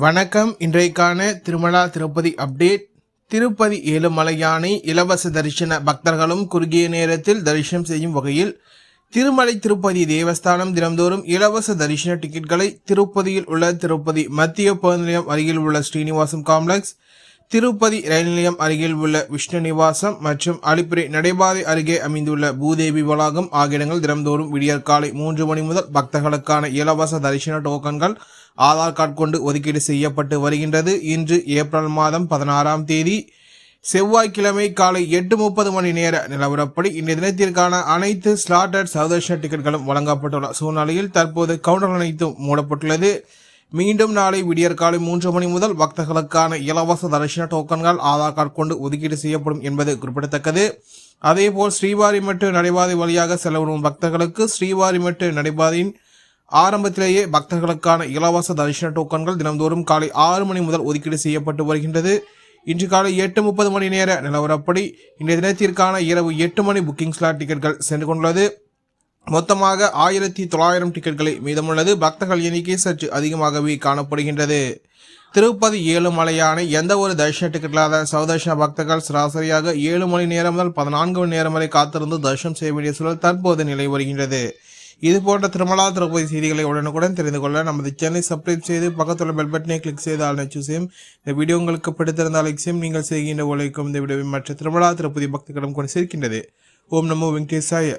வணக்கம். இன்றைக்கான திருமலா திருப்பதி அப்டேட். திருப்பதி ஏழுமலையானை இலவச தரிசன பக்தர்களும் குறுகிய நேரத்தில் தரிசனம் செய்யும் வகையில் திருமலை திருப்பதி தேவஸ்தானம் தினந்தோறும் இலவச தரிசன டிக்கெட்களை திருப்பதியில் உள்ள திருப்பதி மத்திய பேருந்து நிலையம் அருகில் உள்ள ஸ்ரீனிவாசம் காம்ப்ளெக்ஸ், திருப்பதி ரயில் நிலையம் அருகில் உள்ள விஷ்ணு நிவாசம் மற்றும் அலிப்பிறை நடைபாதை அருகே அமைந்துள்ள பூதேவி வளாகம் ஆகிய இடங்கள் தினந்தோறும் விடியற்காலை 3 மணி முதல் பக்தர்களுக்கான இலவச தரிசன டோக்கன்கள் ஆதார் கார்டு கொண்டு ஒதுக்கீடு செய்யப்பட்டு வருகின்றது. இன்று ஏப்ரல் மாதம் 16ஆம் தேதி செவ்வாய்க்கிழமை காலை 8:30 மணி நேர நிலவரப்படி இன்றைய தினத்திற்கான அனைத்து ஸ்லாட்டட் சர்வதர்ஷன டிக்கெட்களும் வழங்கப்பட்டுள்ள சூழ்நிலையில் தற்போது கவுண்டர்கள் அனைத்தும் மூடப்பட்டுள்ளது. மீண்டும் நாளை விடியற்காலை 3 மணி முதல் பக்தர்களுக்கான இலவச தரிசன டோக்கன்கள் ஆதார் கார்டு கொண்டு ஒதுக்கீடு செய்யப்படும் என்பது குறிப்பிடத்தக்கது. அதேபோல் ஸ்ரீவாரிமெட்டு நடைபாதை வழியாக செல்லவரும் பக்தர்களுக்கு ஸ்ரீவாரிமெட்டு நடைபாதையின் ஆரம்பத்திலேயே பக்தர்களுக்கான இலவச தரிசன டோக்கன்கள் தினந்தோறும் காலை 6 மணி முதல் ஒதுக்கீடு செய்யப்பட்டு வருகின்றது. இன்று காலை 8:30 மணி நேர நிலவரப்படி இன்றைய தினத்திற்கான இரவு 8 மணி புக்கிங் ஸ்லாட் டிக்கெட்கள் சென்று கொண்டுள்ளது. மொத்தமாக 1900 டிக்கெட்களை மீதமுள்ளது. பக்தர்கள் எண்ணிக்கை சற்று அதிகமாகவே காணப்படுகின்றது. திருப்பதி ஏழுமலையானை எந்த ஒரு தரிசன டிக்கெட் இல்லாத சர்வதர்ஷன பக்தர்கள் சராசரியாக 7 மணி நேரம் முதல் 14 மணி நேரம் வரை காத்திருந்து தரிசனம் செய்ய வேண்டிய சூழல் தற்போது நிலை வருகின்றது. இது போன்ற திருமலா திருப்பதி செய்திகளை உடனுக்குடன் தெரிந்து கொள்ள நமது சேனலை சப்ஸ்கிரைப் செய்து பக்கத்துள்ள பெல் பட்டனை கிளிக் செய்து ஆல் செய்யும். இந்த வீடியோ உங்களுக்கு பிடித்திருந்தால் லைக் செய்யும். நீங்கள் செய்கின்ற உழைக்கும் இந்த வீடியோவை மற்ற திருமலா திருப்பதி பக்தர்களிடம் கொண்டு சேர்க்கின்றது. ஓம் நமோ வெங்கடேசாய.